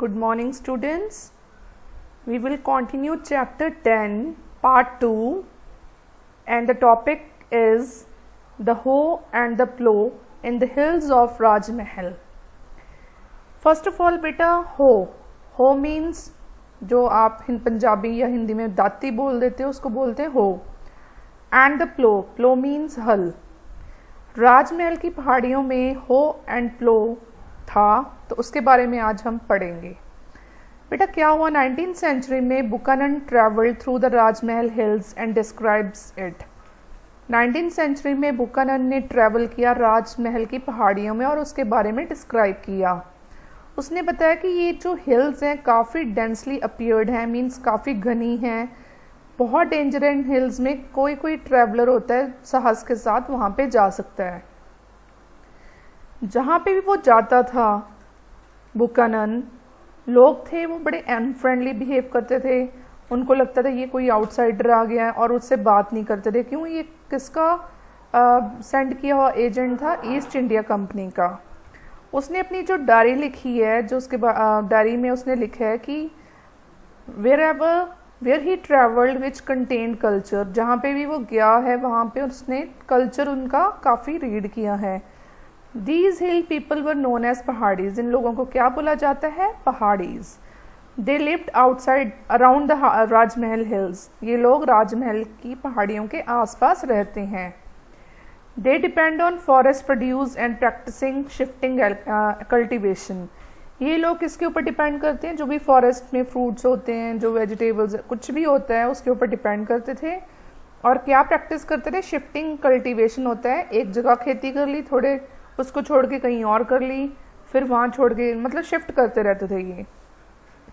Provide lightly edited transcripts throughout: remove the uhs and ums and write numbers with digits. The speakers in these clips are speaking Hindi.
Good morning, students. We will continue chapter 10, part 2, and the topic is the hoe and the plow in the hills of Rajmahal. First of all, beta, hoe means जो आप पंजाबी या हिंदी में दाती बोल देते हो उसको बोलते हैं हो. एंड द प्लो मीन्स हल. राजमहल की पहाड़ियों में हो एंड प्लो था, तो उसके बारे में आज हम पढ़ेंगे. बेटा क्या हुआ, 19th सेंचुरी में Buchanan travelled through the Rajmahal hills and describes it. 19th century में बुकानन ने ट्रैवल किया राजमहल की पहाड़ियों में और उसके बारे में डिस्क्राइब किया. उसने बताया कि ये जो हिल्स हैं काफ़ी डेंसली अपीयर्ड हैं, मीन्स काफ़ी घनी हैं, बहुत डेंजर इन हिल्स में. कोई ट्रैवलर होता है साहस के साथ वहाँ पे जा सकता है. जहाँ पे भी वो जाता था बुकानन, लोग थे वो बड़े अनफ्रेंडली बिहेव करते थे. उनको लगता था ये कोई आउटसाइडर आ गया है और उससे बात नहीं करते थे. क्यों? ये किसका सेंड किया हुआ एजेंट था? ईस्ट इंडिया कंपनी का. उसने अपनी जो डायरी लिखी है, जो उसके डायरी में उसने लिखा है कि where he travelled which contained culture, जहाँ पे भी वो गया है वहाँ पे उसने कल्चर उनका काफ़ी रीड किया है. These hill people were known as Paharis. इन लोगों को क्या बोला जाता है? Paharis. They lived outside around the Rajmahal hills. ये लोग राजमहल की पहाड़ियों के आसपास रहते हैं. They depend on forest produce and practicing shifting cultivation. ये लोग किसके ऊपर डिपेंड करते हैं? जो भी फॉरेस्ट में फ्रूट्स होते हैं, जो वेजिटेबल्स, कुछ भी होता है उसके ऊपर डिपेंड करते थे. और क्या प्रैक्टिस करते थे? शिफ्टिंग कल्टीवेशन होता है. एक जगह खेती कर ली, थोड़े उसको छोड़ के कहीं और कर ली, फिर वहाँ छोड़ के, मतलब शिफ्ट करते रहते थे. ये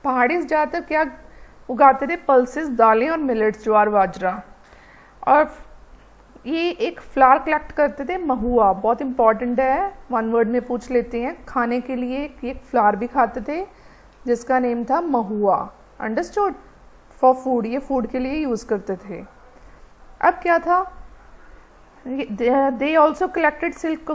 पहाड़ी ज़्यादातर क्या उगाते थे? पल्सेस, दालें और मिलेट्स, ज्वार बाजरा. और ये एक फ्लावर कलेक्ट करते थे, महुआ. बहुत इंपॉर्टेंट है, वन वर्ड में पूछ लेते हैं. खाने के लिए एक फ्लावर भी खाते थे जिसका नेम था महुआ. अंडरस्टूड? फॉर फूड, ये फूड के लिए यूज़ करते थे. अब क्या था? They also collected silk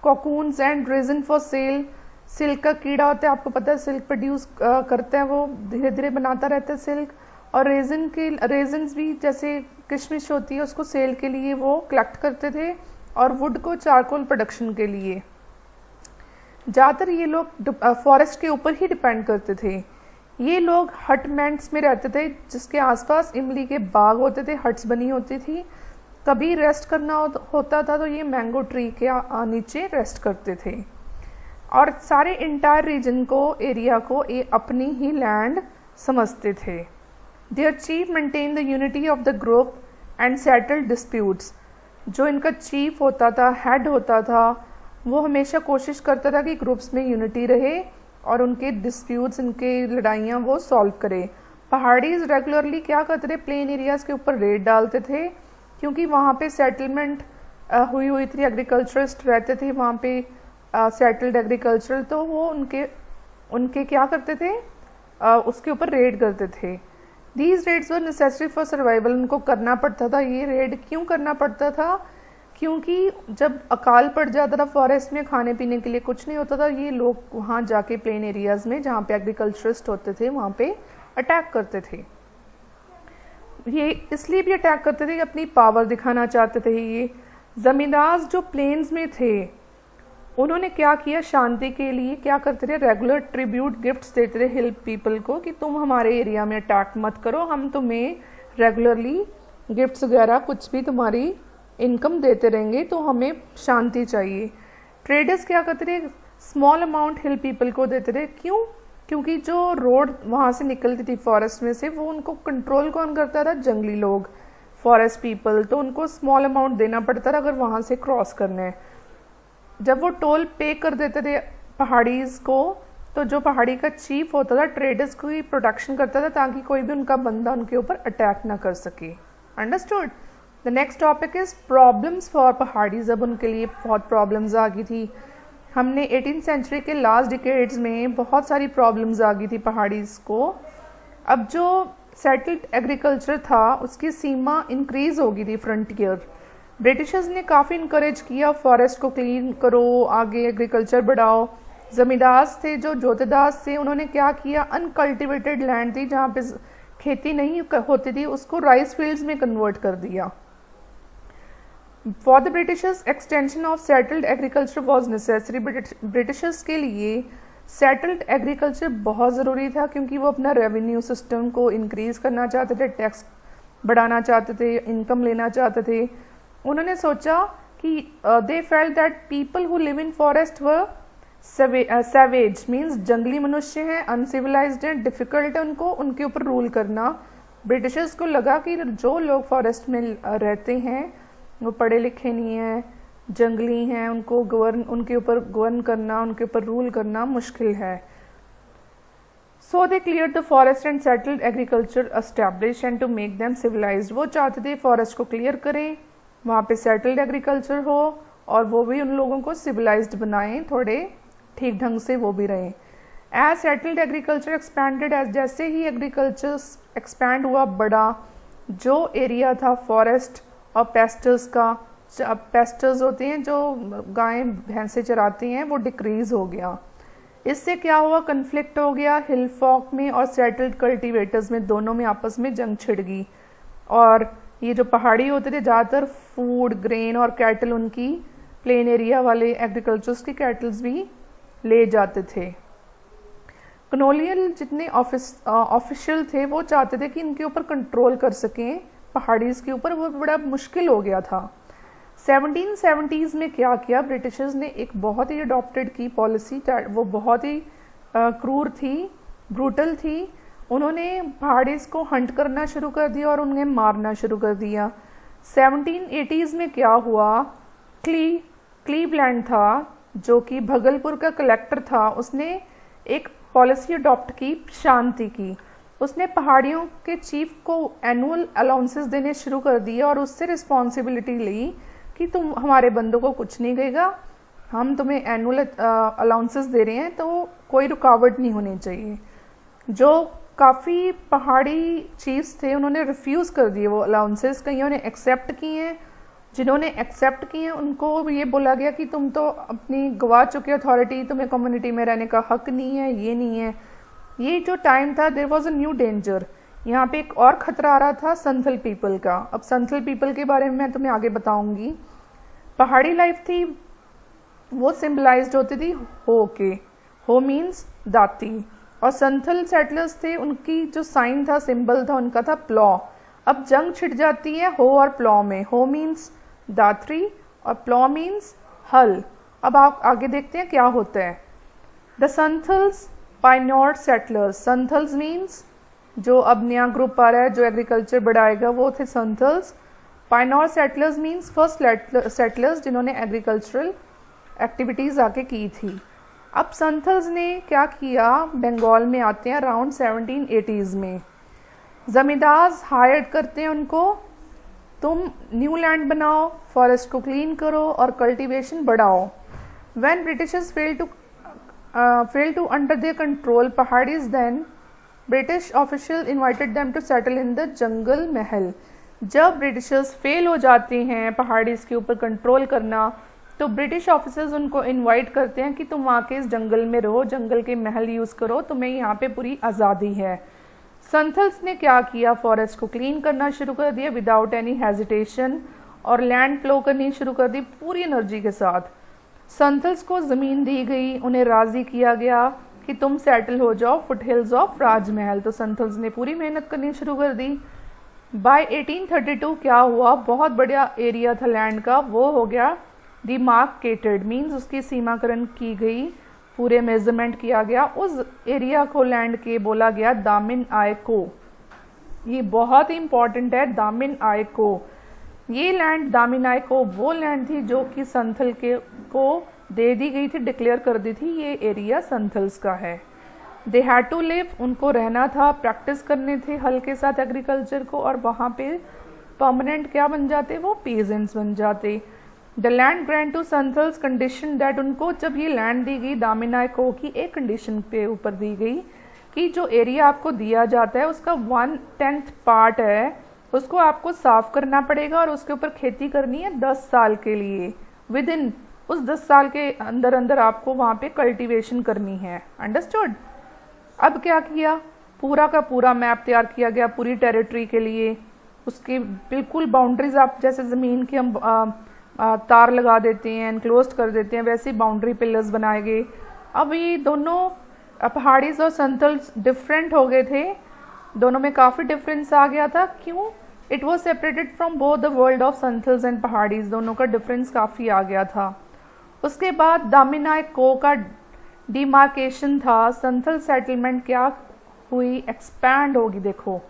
cocoons and resin for sale. Silk का कीड़ा होता है, आपको पता है, सिल्क प्रोड्यूस करता है, वो धीरे धीरे बनाता रहता है सिल्क. और रेजिन्स भी, जैसे किशमिश होती है, उसको सेल के लिए वो कलेक्ट करते थे. और वुड को चारकोल प्रोडक्शन के लिए. ज़्यादातर ये लोग फॉरेस्ट के ऊपर ही डिपेंड करते थे. ये लोग हटमेंट्स में रहते थे जिसके आसपास इमली के बाग होते थे, हट्स बनी होती थी. कभी रेस्ट करना होता था तो ये मैंगो ट्री के नीचे रेस्ट करते थे. और सारे इंटायर रीजन को, एरिया को ये अपनी ही लैंड समझते थे. Their chief maintained the unity of the group and settled disputes. जो इनका चीफ होता था, हेड होता था, वो हमेशा कोशिश करता था कि ग्रुप्स में यूनिटी रहे और उनके डिस्प्यूट्स, इनके लड़ाइयाँ वो सॉल्व करे. पहाड़ीज रेगुलरली क्या करते थे? प्लेन एरियाज़ के ऊपर रेड डालते थे, क्योंकि वहाँ पे सेटलमेंट हुई थी, एग्रीकल्चरिस्ट रहते थे वहाँ पे, सेटल्ड एग्रीकल्चरल. तो वो उनके क्या करते थे? उसके ऊपर रेड करते थे. These raids were necessary for survival. उनको करना पड़ता था. ये रेड क्यों करना पड़ता था? क्योंकि जब अकाल पड़ जाता था फॉरेस्ट में, खाने पीने के लिए कुछ नहीं होता था, ये लोग वहाँ जाके प्लेन एरियाज में जहाँ पे एग्रीकल्चरिस्ट होते थे वहाँ पे अटैक करते थे. ये इसलिए भी अटैक करते थे कि अपनी पावर दिखाना चाहते थे. ये जमींदार जो प्लेन्स में थे उन्होंने क्या किया? शांति के लिए क्या करते थे? रेगुलर ट्रिब्यूट गिफ्ट्स देते थे हिल पीपल को कि तुम हमारे एरिया में अटैक मत करो, हम तुम्हें रेगुलरली गिफ्ट्स वगैरह कुछ भी तुम्हारी इनकम देते रहेंगे, तो हमें शांति चाहिए. ट्रेडर्स क्या करते थे? स्मॉल अमाउंट हिल पीपल को देते थे. क्यों? क्योंकि जो रोड वहाँ से निकलती थी फॉरेस्ट में से, वो उनको कंट्रोल कौन करता था? जंगली लोग, फॉरेस्ट पीपल. तो उनको स्मॉल अमाउंट देना पड़ता था अगर वहाँ से क्रॉस करना है. जब वो टोल पे कर देते थे पहाड़ीज को, तो जो पहाड़ी का चीफ होता था ट्रेडर्स को ही प्रोटेक्शन करता था ताकि कोई भी उनका बंदा उनके ऊपर अटैक ना कर सके. Understood? The next topic is problems for Paharis. अब उनके लिए बहुत प्रॉब्लम्स आ गई थी. हमने 18th सेंचुरी के लास्ट डिकेड्स में बहुत सारी प्रॉब्लम्स आ गई थी पहाड़ीज को. अब जो सेटल्ड एग्रीकल्चर था उसकी सीमा इंक्रीज हो गई थी, फ्रंटियर. ब्रिटिशर्स ने काफ़ी इनकरेज किया फॉरेस्ट को क्लीन करो, आगे एग्रीकल्चर बढ़ाओ. जमींदार थे जो जोतेदार थे, उन्होंने क्या किया, अनकल्टिवेटेड लैंड थी जहाँ पे खेती नहीं होती थी, उसको राइस फील्ड्स में कन्वर्ट कर दिया। For the Britishers extension of settled agriculture was necessary. Britishers के लिए सेटल्ड एग्रीकल्चर बहुत ज़रूरी था क्योंकि वो अपना रेवेन्यू सिस्टम को इंक्रीज करना चाहते थे, टैक्स बढ़ाना चाहते थे, इनकम लेना चाहते थे। उन्होंने सोचा कि they felt that people who live in forest were savage, means जंगली मनुष्य हैं, अनसिविलाइज्ड हैं, डिफिकल्ट है उनको उनके ऊपर रूल करना। ब्रिटिशर्स को लगा कि जो लोग फॉरेस्ट में रहते हैं वो पढ़े लिखे नहीं हैं, जंगली हैं, उनको उनके ऊपर गवर्न करना, उनके ऊपर रूल करना मुश्किल है। So they clear the forest and settled agriculture establish and to make them civilised. वो चाहते थे फॉरेस्ट को क्लियर करें, वहाँ पे सेटल्ड एग्रीकल्चर हो और वो भी उन लोगों को सिविलाइज्ड बनाएं, थोड़े ठीक ढंग से वो भी रहें। As settled agriculture expanded, as जैसे ही एग्रीकल्चर एक्सपैंड हुआ, बड़ा जो एरिया था फॉरेस्ट और पेस्टर्स का, पेस्टर्स होते हैं जो गायें भैंसे चराती हैं, वो डिक्रीज हो गया। इससे क्या हुआ, कन्फ्लिक्ट हो गया हिल फॉक में और सेटल्ड कल्टीवेटर्स में, दोनों में आपस में जंग छिड़ गई। और ये जो पहाड़ी होते थे ज़्यादातर फूड, ग्रेन और कैटल, उनकी प्लेन एरिया वाले एग्रीकल्चर्स की कैटल्स भी ले जाते थे। कॉलोनियल जितने ऑफिशियल थे वो चाहते थे कि इनके ऊपर कंट्रोल कर सकें, पहाड़ीज के ऊपर, वो बड़ा मुश्किल हो गया था। 1770s में क्या किया, ब्रिटिशर्स ने एक बहुत ही अडॉप्टेड की पॉलिसी, वो बहुत ही क्रूर थी, ब्रूटल थी। उन्होंने पहाड़ीज को हंट करना शुरू कर दिया और उन्हें मारना शुरू कर दिया। 1780s में क्या हुआ, क्लीवलैंड था जो कि भगलपुर का कलेक्टर था, उसने एक पॉलिसी अडॉप्ट की, शांति की। उसने पहाड़ियों के चीफ को एनुअल अलाउंसेस देने शुरू कर दिए और उससे रिस्पॉन्सिबिलिटी ली कि तुम हमारे बंदों को कुछ नहीं कहेगा, हम तुम्हें एनुअल अलाउंसेस दे रहे हैं तो कोई रुकावट नहीं होनी चाहिए। जो काफ़ी पहाड़ी चीफ्स थे उन्होंने रिफ्यूज़ कर दिए वो अलाउंसेस, कईयों ने एक्सेप्ट किए हैं। जिन्होंने एक्सेप्ट किए हैं उनको ये बोला गया कि तुम तो अपनी गवा चुके अथॉरिटी, तुम्हें कम्युनिटी में रहने का हक नहीं है, ये नहीं है। ये जो टाइम था, there was a new danger, यहाँ पे एक और खतरा आ रहा था संथल पीपल का। अब संथल पीपल के बारे में मैं तुम्हें आगे बताऊंगी। पहाड़ी लाइफ थी वो सिंबलाइज्ड होती थी हो के, हो मीन्स दाती, और संथल सेटलर्स थे उनकी जो साइन था, सिंबल था उनका था प्लॉ। अब जंग छिड़ जाती है हो और प्लॉ में, हो मीन्स दात्री और प्लॉ मीन्स हल। अब आप आगे देखते हैं क्या होता है। The Santhals पाइनोर settlers, Santhals means जो अब नया ग्रुप आ रहा है जो एग्रीकल्चर बढ़ाएगा वो थे Santhals. पाइनोर settlers means first settlers जिन्होंने एग्रीकल्चरल एक्टिविटीज़ आके की थी। अब संथल्स ने क्या किया, बंगाल में आते हैं अराउंड 1780s में। जमींदार हायर करते हैं उनको, तुम न्यू लैंड बनाओ, फॉरेस्ट को क्लीन करो और कल्टीवेशन बढ़ाओ। When Britishers failed to under their control pahadis, then British official invited them to settle in the जंगल महल। जब ब्रिटिशर्स फेल हो जाते हैं पहाड़ीज के ऊपर कंट्रोल करना, तो ब्रिटिश ऑफिसर्स उनको इनवाइट करते हैं कि तुम वहाँ के इस जंगल में रहो, जंगल के महल यूज़ करो, तुम्हें यहाँ पे पूरी आज़ादी है। संथल्स ने क्या किया, फॉरेस्ट को क्लीन करना शुरू कर दिया विदाउट एनी हेजिटेशन, और लैंड प्लो करनी शुरू कर दी पूरी एनर्जी के साथ। संथल्स को ज़मीन दी गई, उन्हें राज़ी किया गया कि तुम सेटल हो जाओ फुट हिल्स ऑफ राजमहल। तो संथल्स ने पूरी मेहनत करनी शुरू कर दी। बाय 1832 क्या हुआ, बहुत बड़ा एरिया था लैंड का, वो हो गया डिमार्केटेड, मीन्स उसकी सीमाकरण की गई, पूरे मेजरमेंट किया गया। उस एरिया को लैंड के बोला गया दामिन आय को। ये बहुत ही इंपॉर्टेंट है, दामिन आय को। ये लैंड दामिन आय को वो लैंड थी जो कि संथल के को दे दी गई थी, डिक्लेयर कर दी थी ये एरिया संथल्स का है। दे हैड टू लिव, उनको रहना था, प्रैक्टिस करने थे हल के साथ एग्रीकल्चर को, और वहाँ पे परमानेंट क्या बन जाते, वो पीजेंट्स बन जाते। The land grant to Santhals condition that, उनको जब ये लैंड दी गई दामिन आय को की एक कंडीशन पे ऊपर दी गई कि जो एरिया आपको दिया जाता है उसका 1/10 पार्ट है, उसको आपको साफ करना पड़ेगा और उसके ऊपर खेती करनी है 10 साल के लिए। विद इन उस 10 साल के अंदर अंदर आपको वहाँ पे कल्टीवेशन करनी है। अंडरस्टूड। अब क्या किया, पूरा का पूरा मैप तैयार किया गया पूरी टेरिटरी के लिए। उसकी बिल्कुल बाउंड्रीज, आप जैसे ज़मीन की हम तार लगा देते हैं, एनक्लोज कर देते हैं, वैसे बाउंड्री पिलर्स बनाए गए। अब ये दोनों पहाड़ीज और संथल्स डिफरेंट हो गए थे, दोनों में काफ़ी डिफरेंस आ गया था। क्यों? It was separated from both the world of Santhals and Paharis, दोनों का डिफरेंस काफ़ी आ गया था। उसके बाद दामिनाई को का डिमार्केशन था। संथल सेटलमेंट क्या हुई, एक्सपैंड होगी। देखो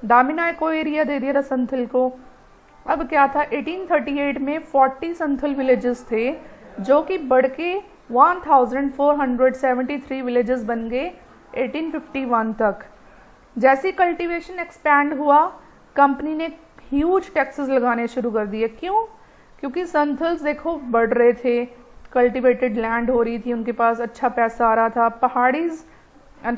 दामिनाई को एरिया दे दिया था संथल को। अब क्या था, 1838 में 40 संथल विलेजेस थे जो कि बढ़ के 1473 विलेजेस बन गए 1851 तक। जैसे कल्टीवेशन एक्सपैंड हुआ, कंपनी ने ह्यूज टैक्सेस लगाने शुरू कर दिए। क्यों? क्योंकि संथल्स देखो बढ़ रहे थे, कल्टीवेटेड लैंड हो रही थी, उनके पास अच्छा पैसा आ रहा था। पहाड़ीज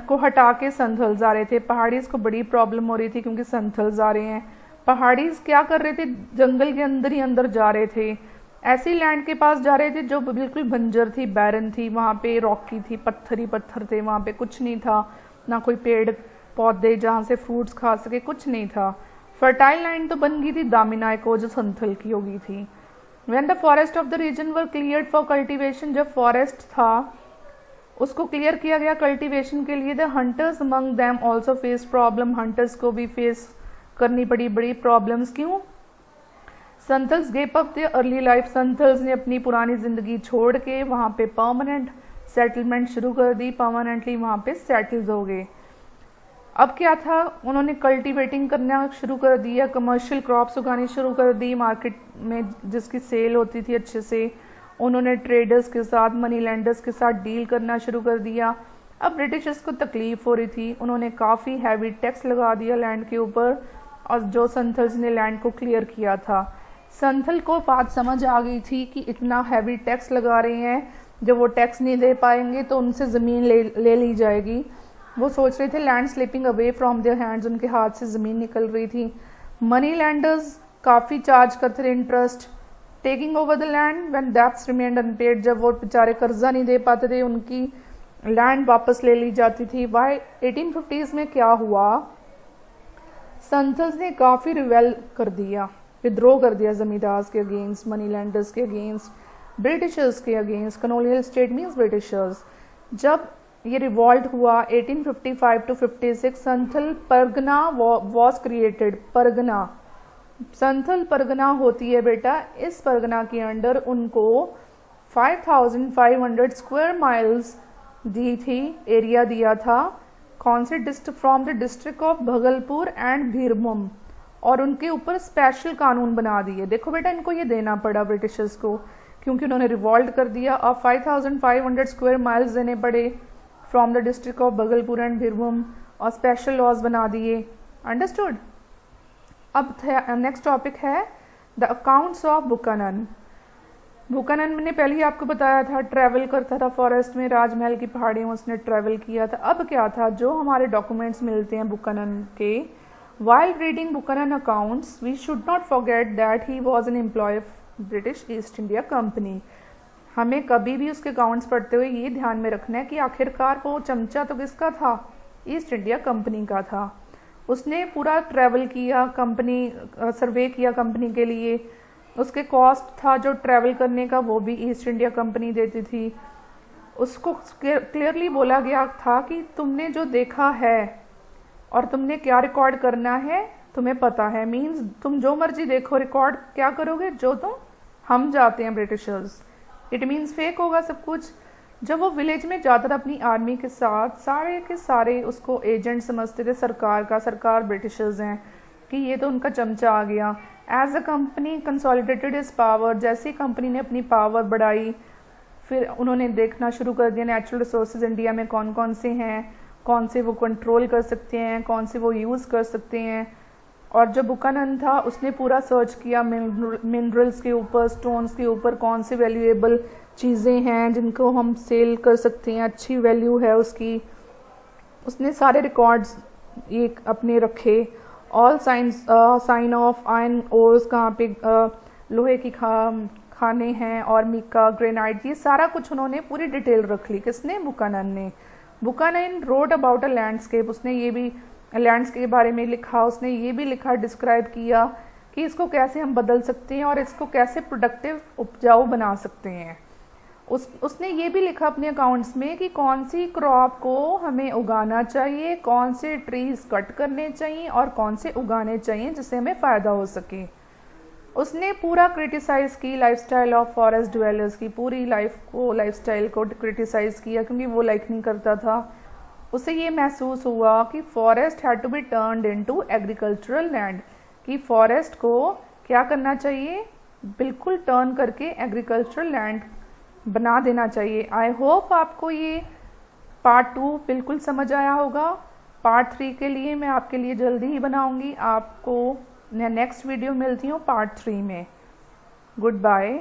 को हटा के संथल्स आ रहे थे। पहाड़ीज को बड़ी प्रॉब्लम हो रही थी क्योंकि संथल्स आ रहे हैं। पहाड़ीज क्या कर रहे थे, जंगल के अंदर ही अंदर जा रहे थे, ऐसी लैंड के पास जा रहे थे जो बिल्कुल बंजर थी, बैरन थी, वहाँ पे रॉकी थी, पत्थर ही पत्थर थे, वहाँ पे कुछ नहीं था, ना कोई पेड़ पौधे जहाँ से फ्रूट्स खा सके, कुछ नहीं था। फर्टाइल लैंड तो बन गई थी दामिनाई को, जो संथल की हो गई थी। When the forest of the region were cleared for cultivation, जब फॉरेस्ट था उसको क्लियर किया गया कल्टीवेशन के लिए। The hunters among them also face problem, hunters को भी फेस करनी पड़ी बड़ी प्रॉब्लम्स। क्यों? Santhals gave up their early life, Santhals ने अपनी पुरानी जिंदगी छोड़ के वहाँ पे परमानेंट सेटलमेंट शुरू कर दी, परमानेंटली वहाँ पे सेटल्ड हो गए। अब क्या था, उन्होंने कल्टीवेटिंग करना शुरू कर दिया, कमर्शियल क्रॉप्स उगानी शुरू कर दी, मार्केट में जिसकी सेल होती थी अच्छे से। उन्होंने ट्रेडर्स के साथ, मनी लैंडर्स के साथ डील करना शुरू कर दिया। अब ब्रिटिशर्स को तकलीफ हो रही थी, उन्होंने काफ़ी हैवी टैक्स लगा दिया लैंड के ऊपर, और जो संथल्स ने लैंड को क्लियर किया था। संथल को बात समझ आ गई थी कि इतना हैवी टैक्स लगा रहे हैं, जब वो टैक्स नहीं दे पाएंगे तो उनसे ज़मीन ले ली जाएगी। वो सोच रहे थे land slipping away from their hands, उनके हाथ से ज़मीन निकल रही थी। मनी लैंडर्स काफ़ी चार्ज करते थे interest, taking over the land when debts remained unpaid, जब वो बेचारे कर्जा नहीं दे पाते थे उनकी लैंड वापस ले ली जाती थी। वाई 1850s में क्या हुआ, संथल्स ने काफ़ी रिवेल कर दिया, विद्रोह कर दिया जमींदार के अगेंस्ट, मनी लैंडर्स के अगेंस्ट, ब्रिटिशर्स के against. Colonial state means Britishers. जब ये रिवॉल्ट हुआ 1855 to 56, Santhal Pargana was created. Pargana, Santhal Pargana होती है बेटा, इस परगना के अंडर उनको 5500 स्क्वायर माइल्स दी थी, एरिया दिया था। कौन से district? From the district of Bhagalpur and Birbhum, और उनके ऊपर स्पेशल कानून बना दिए। देखो बेटा, इनको ये देना पड़ा ब्रिटिशर्स को क्योंकि उन्होंने रिवॉल्ट कर दिया। अब 5500 स्क्वायर माइल्स देने पड़े from the district of Bhagalpur and Birbhum, और स्पेशल लॉज बना दिए। अंडरस्टूड। अब नेक्स्ट टॉपिक है the accounts of Buchanan. Buchanan मैंने पहले ही आपको बताया था, ट्रैवल करता था फॉरेस्ट में, राजमहल की पहाड़ियों में उसने ट्रैवल किया था। अब क्या था, जो हमारे डॉक्यूमेंट्स मिलते हैं बुकानन के, while reading Buchanan accounts we should not forget that he was an employee of British East India Company। हमें कभी भी उसके अकाउंट्स पढ़ते हुए ये ध्यान में रखना है कि आखिरकार वो चमचा तो किसका था, ईस्ट इंडिया कंपनी का था। उसने पूरा ट्रैवल किया, कंपनी सर्वे किया कंपनी के लिए, उसके कॉस्ट था जो ट्रैवल करने का वो भी ईस्ट इंडिया कंपनी देती थी। उसको क्लियरली बोला गया था कि तुमने जो देखा है और तुमने क्या रिकॉर्ड करना है तुम्हें पता है। मींस तुम जो मर्जी देखो, रिकॉर्ड क्या करोगे, जो तुम हम जाते हैं ब्रिटिशर्स, इट मीन्स फेक होगा सब कुछ। जब वो विलेज में जाता था अपनी आर्मी के साथ, सारे के सारे उसको एजेंट समझते थे सरकार का, सरकार ब्रिटिशर्स हैं, कि ये तो उनका चमचा आ गया। As a company consolidated its power, जैसे कंपनी ने अपनी पावर बढ़ाई, फिर उन्होंने देखना शुरू कर दिया नेचुरल रिसोर्सेज इंडिया में कौन कौन से हैं, कौन से वो कंट्रोल कर सकते हैं, कौन से वो यूज़ कर सकते हैं। और जो बुकानन था उसने पूरा सर्च किया मिनरल्स के ऊपर, स्टोन्स के ऊपर, कौन से वैल्यूएबल चीज़ें हैं जिनको हम सेल कर सकते हैं, अच्छी वैल्यू है उसकी। उसने सारे रिकॉर्ड्स ये अपने रखे। All sign of iron ores, कहाँ पे लोहे की खाने हैं और मीका ग्रेनाइट, ये सारा कुछ उन्होंने पूरी डिटेल रख ली। किसने? बुकानन ने। Buchanan road about a landscape, उसने ये भी लैंडस्केप के बारे में लिखा, उसने ये भी लिखा, डिस्क्राइब किया कि इसको कैसे हम बदल सकते हैं और इसको कैसे प्रोडक्टिव उपजाऊ बना सकते हैं। उसने ये भी लिखा अपने अकाउंट्स में कि कौन सी क्रॉप को हमें उगाना चाहिए, कौन से ट्रीज कट करने चाहिए और कौन से उगाने चाहिए जिससे हमें फ़ायदा हो सके। उसने पूरा क्रिटिसाइज़ की लाइफस्टाइल ऑफ फॉरेस्ट ड्वेलर्स की, पूरी लाइफस्टाइल को क्रिटिसाइज़ किया क्योंकि वो लाइक नहीं करता था। उसे ये महसूस हुआ कि forest had to be turned into agricultural land, कि फॉरेस्ट को क्या करना चाहिए, बिल्कुल टर्न करके एग्रीकल्चरल लैंड बना देना चाहिए। आई होप आपको ये पार्ट 2 बिल्कुल समझ आया होगा। पार्ट 3 के लिए मैं आपके लिए जल्दी ही बनाऊंगी। आपको नेक्स्ट वीडियो मिलती हूँ पार्ट 3 में। Good bye.